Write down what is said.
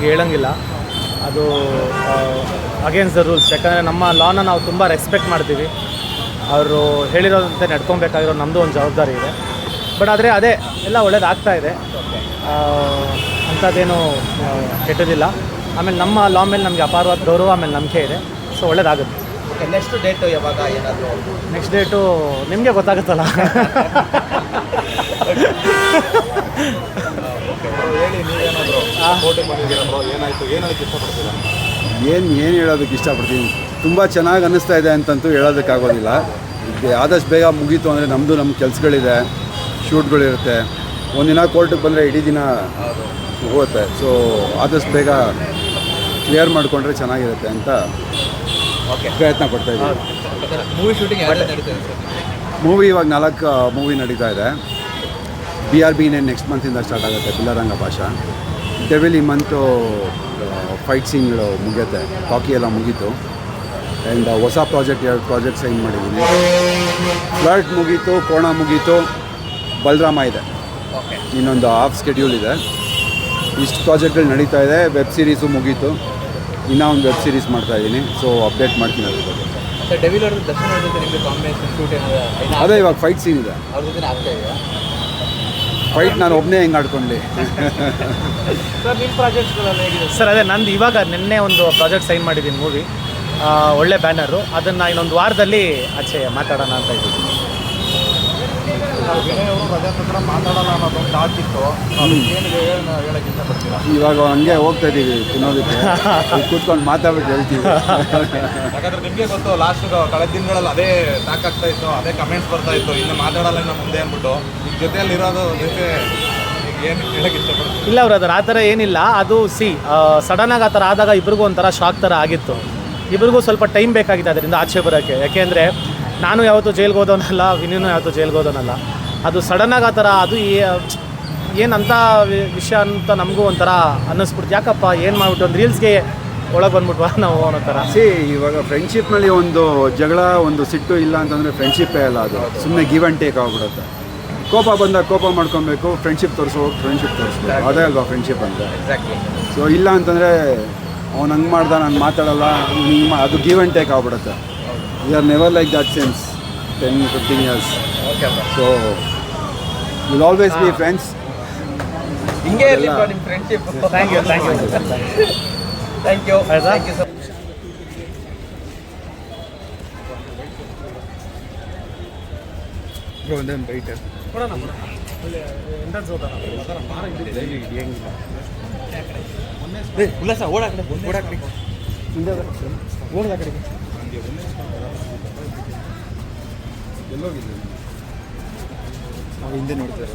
ಹೇಳಂಗಿಲ್ಲ, ಅದು against the rules. ಯಾಕಂದರೆ ನಮ್ಮ ಲಾನ ನಾವು ತುಂಬ ರೆಸ್ಪೆಕ್ಟ್ ಮಾಡ್ತೀವಿ. ಅವರು ಹೇಳಿರೋದಂತೆ ನಡ್ಕೊಬೇಕಾಗಿರೋ ನಮ್ಮದು ಒಂದು ಜವಾಬ್ದಾರಿ ಇದೆ. ಬಟ್ ಆದರೆ ಅದೇ ಎಲ್ಲ ಒಳ್ಳೇದಾಗ್ತಾ ಇದೆ, ಅಂಥದ್ದೇನು ಕೆಟ್ಟದಿಲ್ಲ. ಆಮೇಲೆ ನಮ್ಮ ಲಾ ಮೇಲೆ ನಮಗೆ ಅಪಾರವಾದ ಗೌರವ, ಆಮೇಲೆ ನಂಬಿಕೆ ಇದೆ. ಸೊ ಒಳ್ಳೇದಾಗುತ್ತೆ. ನೆಕ್ಸ್ಟ್ ಡೇಟು ಯಾವಾಗ? ಏನಾದರೂ ನೆಕ್ಸ್ಟ್ ಡೇಟು ನಿಮಗೆ ಗೊತ್ತಾಗುತ್ತಲ್ಲ. ಹೇಳಿ, ನೀವೇನಾದರೂ ಕೋರ್ಟಿಗೆ ಬಂದಿದ್ದೀರಾ? ಏನಾಯಿತು ಇಷ್ಟಪಡ್ತೀರಾ? ಏನು ಹೇಳೋದಕ್ಕೆ ಇಷ್ಟಪಡ್ತೀನಿ. ತುಂಬ ಚೆನ್ನಾಗಿ ಅನ್ನಿಸ್ತಾ ಇದೆ ಅಂತಂತೂ ಹೇಳೋದಕ್ಕಾಗೋದಿಲ್ಲ. ಆದಷ್ಟು ಬೇಗ ಮುಗೀತು ಅಂದರೆ ನಮ್ಮ ಕೆಲಸಗಳಿದೆ, ಶೂಟ್ಗಳಿರುತ್ತೆ. ಒಂದಿನ ಕೋರ್ಟಿಗೆ ಬಂದರೆ ಇಡೀ ದಿನ ಹೋಗುತ್ತೆ. ಸೊ ಆದಷ್ಟು ಬೇಗ ಕ್ಲಿಯರ್ ಮಾಡಿಕೊಂಡ್ರೆ ಚೆನ್ನಾಗಿರುತ್ತೆ ಅಂತ ಪ್ರಯತ್ನ ಪಡ್ತಾಯಿದ್ದೀವಿ. ಮೂವಿ ಶೂಟಿಂಗ್ ಯಾವಾಗ ನಡೀತಾ ಇದೆ? ಮೂವಿ ಇವಾಗ 4 ಮೂವಿ ನಡೀತಾ ಇದೆ. BRB ನೆಕ್ಸ್ಟ್ ಮಂತಿಂದ ಸ್ಟಾರ್ಟ್ ಆಗುತ್ತೆ. ಬಿಲ್ಲರಂಗ ಭಾಷಾ. ಡೆವಿಲ್ ಈ ಮಂತು ಫೈಟ್ ಸೀನ್ಗಳು ಮುಗಿಯುತ್ತೆ. ಟಾಕಿ ಎಲ್ಲ ಮುಗೀತು. ಆ್ಯಂಡ್ ಹೊಸ ಎರಡು ಪ್ರಾಜೆಕ್ಟ್ ಸೈನ್ ಮಾಡಿದ್ದೀನಿ. ಫ್ಲರ್ಟ್ ಮುಗೀತು, ಕೋಣ ಮುಗೀತು, ಬಲರಾಮ ಇದೆ. ಇನ್ನೊಂದು ಹಾಫ್ ಸ್ಕೆಡ್ಯೂಲ್ ಇದೆ. ಇಷ್ಟು ಪ್ರಾಜೆಕ್ಟ್ಗಳು ನಡೀತಾ ಇದೆ. ವೆಬ್ ಸೀರೀಸು ಮುಗೀತು. ಇನ್ನೂ ಒಂದು ವೆಬ್ ಸೀರೀಸ್ ಮಾಡ್ತಾಯಿದ್ದೀನಿ. ಸೊ ಅಪ್ಡೇಟ್ ಮಾಡ್ತೀನಿ ಅದ್ರ ಬಗ್ಗೆ. ಡೆವಿಲ್ ಅವ್ರದ್ದು ದರ್ಶನ ಜೊತೆ ನಿಮಗೆ ಕಾಂಬಿನೇಷನ್ ಶೂಟ್ ಏನಾದರೂ? ಅದೇ ಇವಾಗ ಫೈಟ್ ಸೀನ್ ಇದೆ. ಅವ್ರ ಜೊತೆ ಆಗ್ತಾ ಇದೆಯಾ ಫೈಟ್? ನಾನು ಒಬ್ಬನೇ ಹೆಂಗೆ ಆಡ್ಕೊಂಡ್ಲಿ. ಸರ್ ನಿಮ್ಮ ಪ್ರಾಜೆಕ್ಟ್ಸ್ಗಳೆಲ್ಲ ಹೇಗಿದೆ? ಸರ್ ಅದೇ ನಂದು ಇವಾಗ ನಿನ್ನೆ ಒಂದು ಪ್ರಾಜೆಕ್ಟ್ ಸೈನ್ ಮಾಡಿದ್ದೀನಿ, ಮೂವಿ. ಒಳ್ಳೆ ಬ್ಯಾನರು. ಅದನ್ನು ಇನ್ನೊಂದು ವಾರದಲ್ಲಿ ಆಚೆ ಮಾತಾಡೋಣ ಅಂತ ಇದ್ದೀನಿ. ವಿನಯ್ ಅವರು ರಜತ್ ಹತ್ರ ಮಾತಾಡೋಣ ಅನ್ನೋದೊಂದು ಟಾಕ್ ಇತ್ತು. ಏನು ಹೇಳಕ್ಕೆ ಇಷ್ಟಪಡ್ತೀರಾ? ಇವಾಗ ಹಂಗೆ ಹೋಗ್ತಾ ಇದ್ದೀವಿ ತಿನ್ನೋದಕ್ಕೆ. ಕೂತ್ಕೊಂಡು ಮಾತಾಡ್ಬಿಟ್ಟು ಹೇಳ್ತೀವಿ. ಯಾಕಂದ್ರೆ ನಿಮಗೆ ಗೊತ್ತು, ಲಾಸ್ಟ್ ಕಳೆದ ದಿನಗಳಲ್ಲಿ ಅದೇ ಟಾಕ್ ಆಗ್ತಾ ಇತ್ತು, ಅದೇ ಕಮೆಂಟ್ಸ್ ಬರ್ತಾ ಇತ್ತು, ಇನ್ನು ಮಾತಾಡಲ್ಲ ಇನ್ನು ಮುಂದೆ ಅಂದ್ಬಿಟ್ಟು. ಈಗ ಜೊತೆಯಲ್ಲಿ ಇರೋದು ಜೊತೆ ಏನು ಹೇಳಕ್ಕೆ ಇಷ್ಟಪಡ್ತೀವಿ? ಇಲ್ಲ ಬ್ರದರ್, ಆ ಥರ ಏನಿಲ್ಲ. ಅದು ಸಡನ್ನಾಗಿ ಆ ಥರ ಆದಾಗ ಇಬ್ರಿಗೂ ಒಂಥರ ಶಾಕ್ ಥರ ಆಗಿತ್ತು. ಇಬ್ರಿಗೂ ಸ್ವಲ್ಪ ಟೈಮ್ ಬೇಕಾಗಿದೆ ಅದರಿಂದ ಆಚೆ ಬರೋಕ್ಕೆ. ಯಾಕೆಂದರೆ ನಾನು ಯಾವತ್ತೂ ಜೈಲ್ಗೆ ಹೋದವನಲ್ಲ, ವಿನೂನು ಯಾವತ್ತೂ ಜೈಲ್ಗೆ ಹೋದವನಲ್ಲ. ಅದು ಸಡನ್ನಾಗಿ ಆ ಥರ ಅದು ಏನಂತ ವಿಷಯ ಅಂತ ನಮಗೂ ಒಂಥರ ಅನ್ನಿಸ್ಬಿಡ್ತು. ಯಾಕಪ್ಪ ಏನು ಮಾಡ್ಬಿಟ್ಟು ಒಂದು ರೀಲ್ಸ್ಗೆ ಒಳಗೆ ಬಂದ್ಬಿಟ್ವಾ ನಾವು ಅನ್ನೋ ಥರ. ಇವಾಗ ಫ್ರೆಂಡ್ಶಿಪ್ನಲ್ಲಿ ಒಂದು ಜಗಳ, ಒಂದು ಸಿಟ್ಟು ಇಲ್ಲ ಅಂತಂದರೆ ಫ್ರೆಂಡ್ಶಿಪ್ಪೇ ಅಲ್ಲ. ಅದು ಸುಮ್ಮನೆ ಗಿವ್ ಆ್ಯಂಡ್ ಟೇಕ್ ಆಗ್ಬಿಡುತ್ತೆ. ಕೋಪ ಬಂದಾಗ ಕೋಪ ಮಾಡ್ಕೊಬೇಕು, ಫ್ರೆಂಡ್ಶಿಪ್ ತೋರಿಸ್ಬೇಕು. ಅದೇ ಅಲ್ವಾ ಫ್ರೆಂಡ್ಶಿಪ್ ಅಂತ. ಸೊ ಇಲ್ಲ ಅಂತಂದರೆ ಅವ್ನು ಹಂಗೆ ಮಾಡ್ದ, ನಾನು ಮಾತಾಡಲ್ಲ, ಅದು ಗಿವ್ ಆ್ಯಂಡ್ ಟೇಕ್ ಆಗ್ಬಿಡುತ್ತೆ. We are never like that since 10-15 years. So will always be friends. ಹಿಂಗೆ ಇರಲಿ ನಿಮ್ಮ ಫ್ರೆಂಡ್ಶಿಪ್. Thank you sir. ಒಂದೇನು ಬೈಟ್ ಕೊಡೋಣ ಎಂಟ್ರೆನ್ಸ್ ಹೋಗೋಣ. ಉಲ್ಲಾಸ ಓಡಾ ಕಡೆ ಓಡೋದ ಕಡೆಗೆ ಎಲ್ಲೋಗಿದ್ದೀವಿ ನಾವು ಹಿಂದೆ ನೋಡ್ತಾರೆ.